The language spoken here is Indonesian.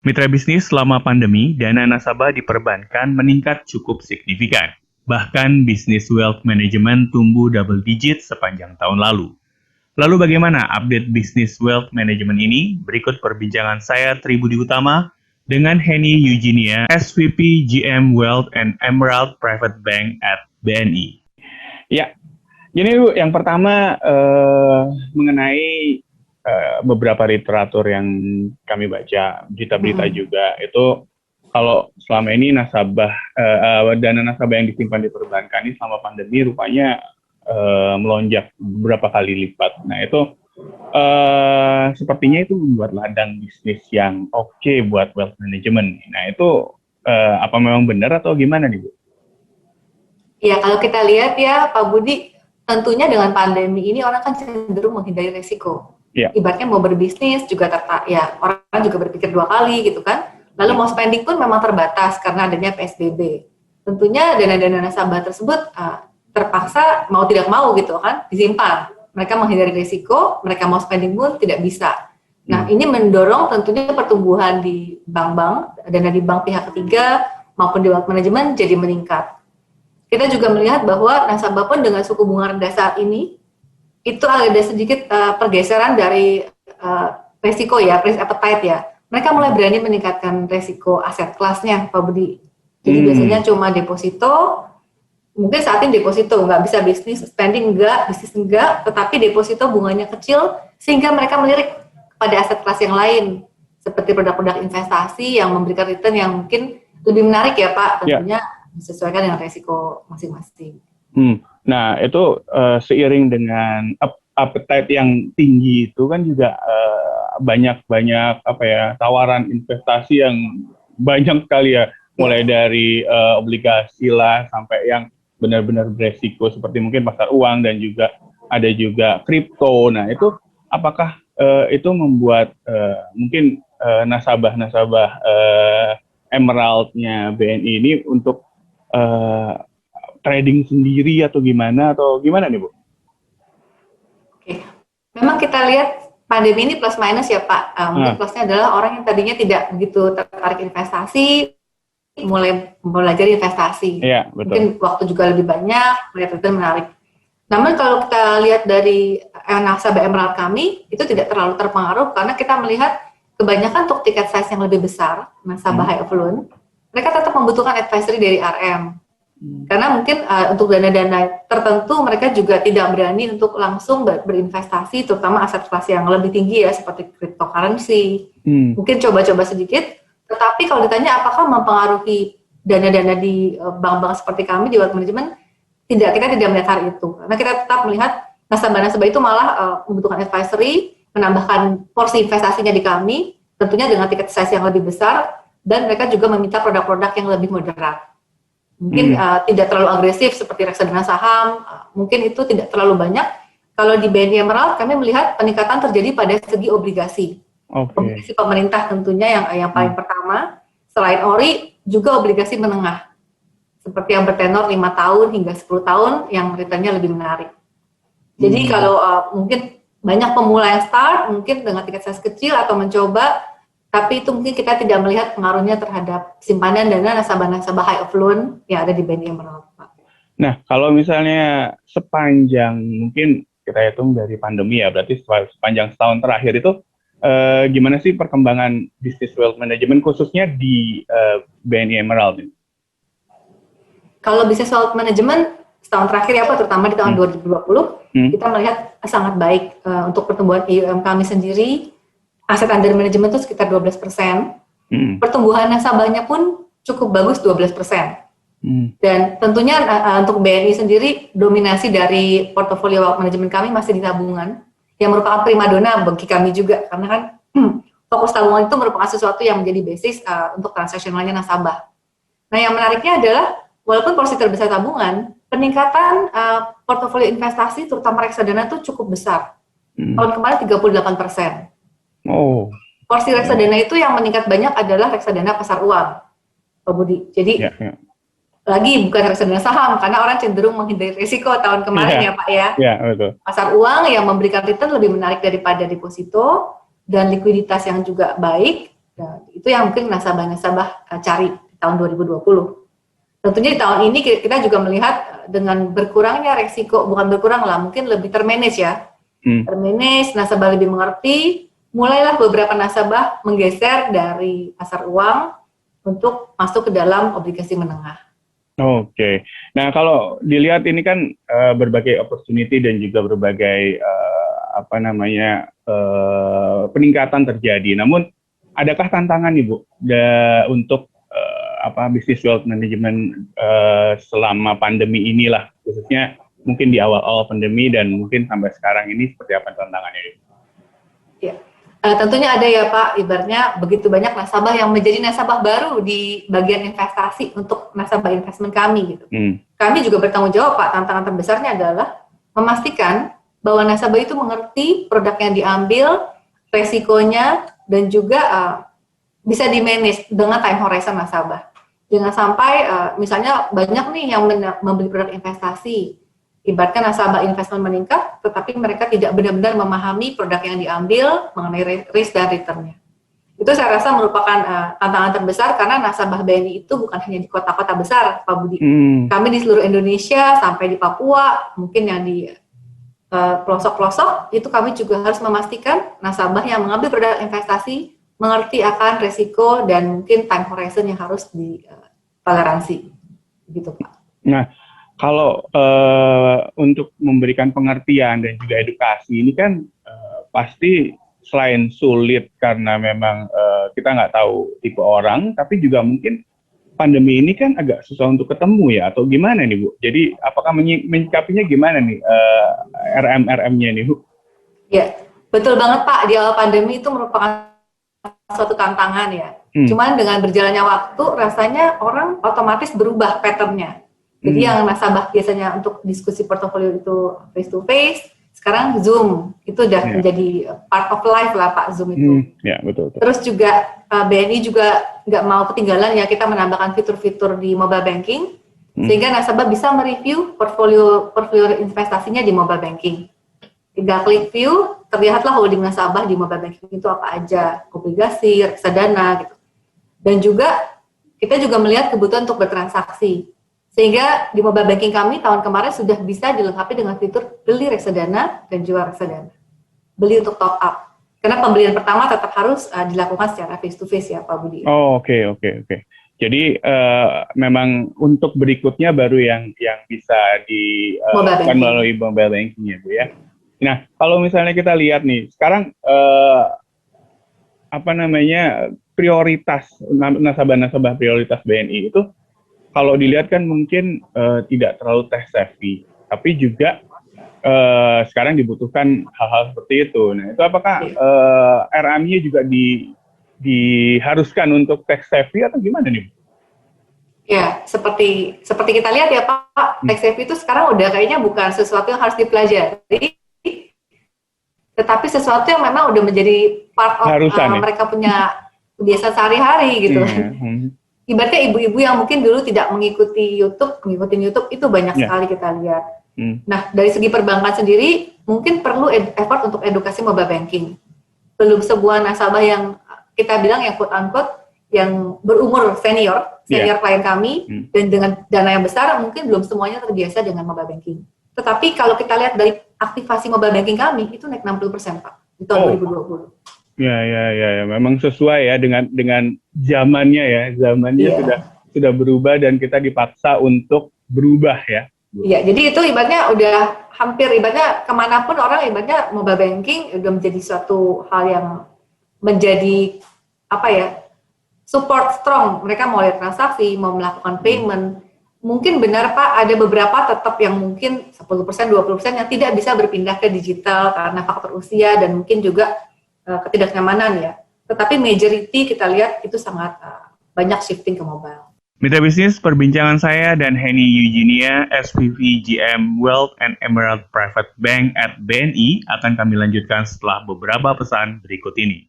Mitra bisnis selama pandemi, dana nasabah di perbankan meningkat cukup signifikan. Bahkan bisnis wealth management tumbuh double digit sepanjang tahun lalu. Lalu bagaimana update bisnis wealth management ini? Berikut perbincangan saya Tri Budi Utama dengan Henny Eugenia, SVP GM Wealth and Emerald Private Bank at BNI. Ya, jadi yang pertama mengenai beberapa literatur yang kami baca, berita-berita juga, itu kalau selama ini dana nasabah yang disimpan di perbankan ini selama pandemi rupanya melonjak beberapa kali lipat. Nah itu sepertinya itu membuat ladang bisnis yang oke buat wealth management. Nah itu apa memang benar atau gimana nih Bu? Ya kalau kita lihat ya Pak Budi, tentunya dengan pandemi ini orang kan cenderung menghindari resiko. Ya. Ibaratnya mau berbisnis juga orang juga berpikir dua kali gitu kan. Lalu mau spending pun memang terbatas karena adanya PSBB. Tentunya dana-dana nasabah tersebut terpaksa mau tidak mau gitu kan disimpan. Mereka menghindari risiko, mereka mau spending pun tidak bisa. Nah ini mendorong tentunya pertumbuhan di bank-bank, dana di bank pihak ketiga maupun di wealth management jadi meningkat. Kita juga melihat bahwa nasabah pun dengan suku bunga rendah saat ini itu ada sedikit pergeseran dari risiko ya, risk appetite ya. Mereka mulai berani meningkatkan risiko aset kelasnya, Pak Budi. Jadi biasanya cuma deposito, mungkin saat ini deposito, nggak bisa bisnis, spending enggak, bisnis enggak, tetapi deposito bunganya kecil, sehingga mereka melirik pada aset kelas yang lain, seperti produk-produk investasi yang memberikan return yang mungkin lebih menarik ya Pak, tentunya disesuaikan dengan risiko masing-masing. Nah itu seiring dengan appetite yang tinggi itu kan juga banyak tawaran investasi yang banyak sekali ya, mulai dari obligasi lah sampai yang benar-benar beresiko seperti mungkin pasar uang dan juga ada juga kripto. Nah itu apakah itu membuat mungkin nasabah-nasabah Emerald-nya BNI ini untuk trading sendiri atau gimana nih Bu? Oke, memang kita lihat pandemi ini plus minus ya Pak. Mungkin plusnya adalah orang yang tadinya tidak begitu tertarik investasi, mulai belajar investasi. Iya, betul. Mungkin waktu juga lebih banyak, melihat return menarik. Namun kalau kita lihat dari nasabah Emerald kami, itu tidak terlalu terpengaruh karena kita melihat kebanyakan untuk tiket size yang lebih besar, nasabah high affluent, mereka tetap membutuhkan advisory dari RM. Karena mungkin untuk dana-dana tertentu mereka juga tidak berani untuk langsung berinvestasi, terutama aset kelas yang lebih tinggi ya, seperti cryptocurrency. Mungkin coba-coba sedikit, tetapi kalau ditanya apakah mempengaruhi dana-dana di bank-bank seperti kami di wealth management, kita tidak melihat hal itu. Karena kita tetap melihat nasabah-nasabah itu malah membutuhkan advisory, menambahkan porsi investasinya di kami, tentunya dengan tiket size yang lebih besar, dan mereka juga meminta produk-produk yang lebih moderat. Mungkin tidak terlalu agresif seperti reksadana saham, mungkin itu tidak terlalu banyak. Kalau di BNI Emerald kami melihat peningkatan terjadi pada segi obligasi. Obligasi pemerintah tentunya yang paling pertama, selain ORI juga obligasi menengah. Seperti yang bertenor 5 tahun hingga 10 tahun yang returnnya lebih menarik. Jadi kalau mungkin banyak pemula yang start, mungkin dengan tiket size kecil atau mencoba, tapi itu mungkin kita tidak melihat pengaruhnya terhadap simpanan dana nasabah-nasabah high affluent yang ada di BNI Emerald, Pak. Nah, kalau misalnya sepanjang mungkin kita hitung dari pandemi ya, berarti sepanjang setahun terakhir itu gimana sih perkembangan bisnis wealth management khususnya di BNI Emerald ini? Kalau bisnis wealth management setahun terakhir ya Pak, terutama di tahun 2020, kita melihat sangat baik untuk pertumbuhan AUM kami sendiri. Aset under management itu sekitar 12%. Pertumbuhan nasabahnya pun cukup bagus 12%. Dan tentunya untuk BNI sendiri, dominasi dari portofolio wealth management kami masih di tabungan, yang merupakan primadona bagi kami juga, karena kan fokus tabungan itu merupakan sesuatu yang menjadi basis untuk transaksionalnya nasabah. Nah yang menariknya adalah, walaupun porsi terbesar tabungan, peningkatan portofolio investasi, terutama reksadana itu cukup besar. Tahun kemarin 38%. Porsi reksadana itu yang meningkat banyak adalah reksadana pasar uang, Pak Budi. Jadi lagi bukan reksadana saham, karena orang cenderung menghindari risiko tahun kemarin ya Pak ya. Betul. Pasar uang yang memberikan return lebih menarik daripada deposito dan likuiditas yang juga baik. Ya, itu yang mungkin nasabah-nasabah cari di tahun 2020. Tentunya di tahun ini kita juga melihat dengan berkurangnya resiko, bukan berkurang lah, mungkin lebih termanage ya. Termanage, nasabah lebih mengerti, mulailah beberapa nasabah menggeser dari pasar uang untuk masuk ke dalam obligasi menengah. Oke. Nah, kalau dilihat ini kan berbagai opportunity dan juga berbagai peningkatan terjadi. Namun, adakah tantangan nih Bu untuk business wealth management selama pandemi inilah, khususnya mungkin di awal-awal pandemi dan mungkin sampai sekarang ini seperti apa tantangannya? Ya. Tentunya ada ya Pak, ibaratnya begitu banyak nasabah yang menjadi nasabah baru di bagian investasi untuk nasabah investment kami gitu. Kami juga bertanggung jawab Pak, tantangan terbesarnya adalah memastikan bahwa nasabah itu mengerti produk yang diambil, resikonya, dan juga bisa di-manage dengan time horizon nasabah. Jangan sampai misalnya banyak nih yang membeli produk investasi, ibaratnya nasabah investment meningkat, tetapi mereka tidak benar-benar memahami produk yang diambil mengenai risk dan return-nya. Itu saya rasa merupakan tantangan terbesar karena nasabah BNI itu bukan hanya di kota-kota besar, Pak Budi. Kami di seluruh Indonesia, sampai di Papua, mungkin yang di pelosok-pelosok, itu kami juga harus memastikan nasabah yang mengambil produk investasi mengerti akan resiko dan mungkin time horizon yang harus ditoleransi. Gitu, Pak. Nah, kalau untuk memberikan pengertian dan juga edukasi ini kan pasti selain sulit karena memang kita nggak tahu tipe orang, tapi juga mungkin pandemi ini kan agak susah untuk ketemu ya, atau gimana nih Bu? Jadi apakah menyikapinya gimana nih RM-nya nih Bu? Ya, betul banget Pak. Di awal pandemi itu merupakan suatu tantangan ya. Cuman dengan berjalannya waktu rasanya orang otomatis berubah pattern-nya. Jadi yang nasabah biasanya untuk diskusi portofolio itu face to face, sekarang Zoom itu udah menjadi part of life lah Pak, Zoom itu. Ya, betul. Terus juga BNI juga nggak mau ketinggalan ya, kita menambahkan fitur-fitur di mobile banking sehingga nasabah bisa mereview portfolio investasinya di mobile banking. 3 klik view, terlihatlah holding nasabah di mobile banking itu apa aja, obligasi, reksadana gitu. Dan juga kita juga melihat kebutuhan untuk bertransaksi. Sehingga di mobile banking kami tahun kemarin sudah bisa dilengkapi dengan fitur beli reksadana dan jual reksadana. Beli untuk top up. Karena pembelian pertama tetap harus dilakukan secara face to face ya Pak Budi. Oh, oke. Jadi memang untuk berikutnya baru yang bisa dilakukan melalui mobile banking ya Bu ya. Nah, kalau misalnya kita lihat nih, sekarang prioritas nasabah-nasabah prioritas BNI itu kalau dilihat kan mungkin tidak terlalu tech savvy, tapi juga sekarang dibutuhkan hal-hal seperti itu. Nah, itu apakah RM-nya juga diharuskan untuk tech savvy atau gimana nih? Ya, seperti kita lihat ya Pak, tech savvy itu sekarang udah kayaknya bukan sesuatu yang harus dipelajari, tetapi sesuatu yang memang udah menjadi part of mereka punya kebiasaan sehari-hari gitu. Ibaratnya ibu-ibu yang mungkin dulu tidak mengikutin YouTube itu banyak sekali kita lihat. Nah, dari segi perbankan sendiri mungkin perlu effort untuk edukasi mobile banking. Belum sebuah nasabah yang kita bilang yang quote unquote yang berumur senior klien kami dan dengan dana yang besar mungkin belum semuanya terbiasa dengan mobile banking. Tetapi kalau kita lihat dari aktivasi mobile banking kami itu naik 60% Pak di tahun 2020. Ya, memang sesuai ya dengan zamannya ya. Zamannya sudah berubah dan kita dipaksa untuk berubah ya. Iya, jadi itu ibaratnya udah hampir ibaratnya kemanapun orang ibaratnya mobile banking udah menjadi suatu hal yang menjadi support strong. Mereka mau lihat transaksi, mau melakukan payment. Mungkin benar Pak, ada beberapa tetap yang mungkin 10%, 20% yang tidak bisa berpindah ke digital karena faktor usia dan mungkin juga ketidaknyamanan ya. Tetapi majority kita lihat itu sangat banyak shifting ke mobile. Mitra Bisnis, perbincangan saya dan Henny Eugenia, SVP GM Wealth and Emerald Private Bank at BNI akan kami lanjutkan setelah beberapa pesan berikut ini.